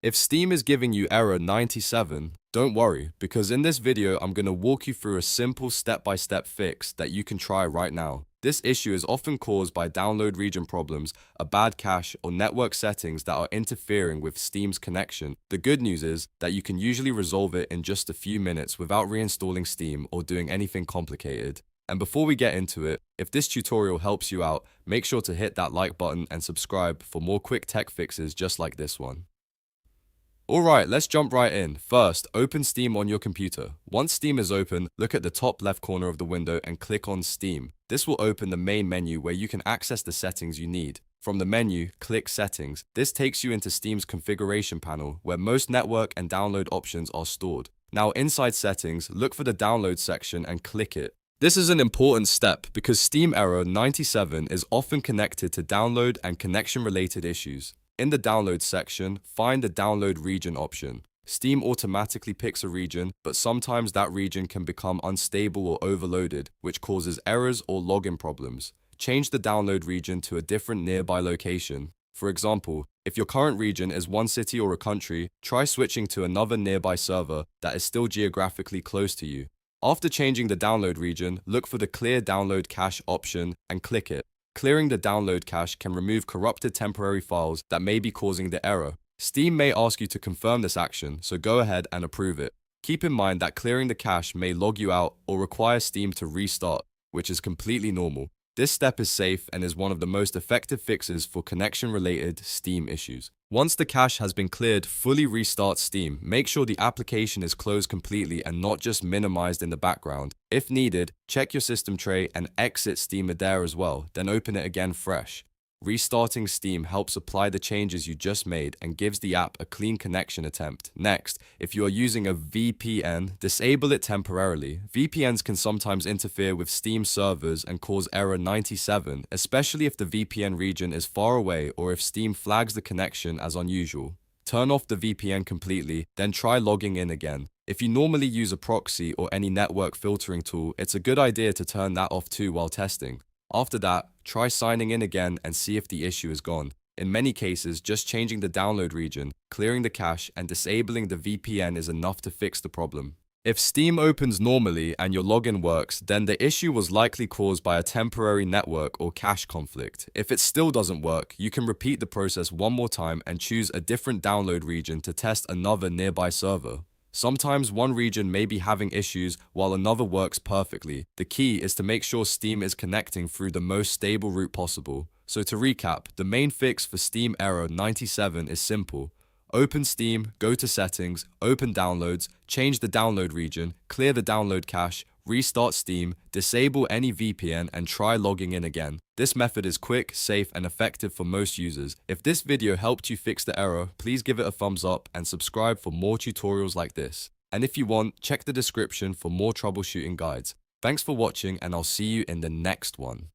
If Steam is giving you error 97, don't worry, because in this video I'm going to walk you through a simple step-by-step fix that you can try right now. This issue is often caused by download region problems, a bad cache, or network settings that are interfering with Steam's connection. The good news is that you can usually resolve it in just a few minutes without reinstalling Steam or doing anything complicated. And before we get into it, if this tutorial helps you out, make sure to hit that like button and subscribe for more quick tech fixes just like this one. Alright, let's jump right in. First, open Steam on your computer. Once Steam is open, look at the top left corner of the window and click on Steam. This will open the main menu where you can access the settings you need. From the menu, click Settings. This takes you into Steam's configuration panel where most network and download options are stored. Now inside Settings, look for the Download section and click it. This is an important step because Steam error 97 is often connected to download and connection related issues. In the Download section, find the Download region option. Steam automatically picks a region, but sometimes that region can become unstable or overloaded, which causes errors or login problems. Change the download region to a different nearby location. For example, if your current region is one city or a country, try switching to another nearby server that is still geographically close to you. After changing the download region, look for the Clear Download Cache option and click it. Clearing the download cache can remove corrupted temporary files that may be causing the error. Steam may ask you to confirm this action, so go ahead and approve it. Keep in mind that clearing the cache may log you out or require Steam to restart, which is completely normal. This step is safe and is one of the most effective fixes for connection-related Steam issues. Once the cache has been cleared, fully restart Steam. Make sure the application is closed completely and not just minimized in the background. If needed, check your system tray and exit Steam there as well, then open it again fresh. Restarting Steam helps apply the changes you just made and gives the app a clean connection attempt. Next, if you are using a VPN, disable it temporarily. VPNs can sometimes interfere with Steam servers and cause error 97, especially if the VPN region is far away or if Steam flags the connection as unusual. Turn off the VPN completely, then try logging in again. If you normally use a proxy or any network filtering tool, it's a good idea to turn that off too while testing. After that, try signing in again and see if the issue is gone. In many cases, just changing the download region, clearing the cache, and disabling the VPN is enough to fix the problem. If Steam opens normally and your login works, then the issue was likely caused by a temporary network or cache conflict. If it still doesn't work, you can repeat the process one more time and choose a different download region to test another nearby server. Sometimes one region may be having issues while another works perfectly. The key is to make sure Steam is connecting through the most stable route possible. So to recap, the main fix for Steam error 97 is simple. Open Steam, go to Settings, open Downloads, change the download region, clear the download cache, restart Steam, disable any VPN, and try logging in again. This method is quick, safe, and effective for most users. If this video helped you fix the error, please give it a thumbs up and subscribe for more tutorials like this. And if you want, check the description for more troubleshooting guides. Thanks for watching, and I'll see you in the next one.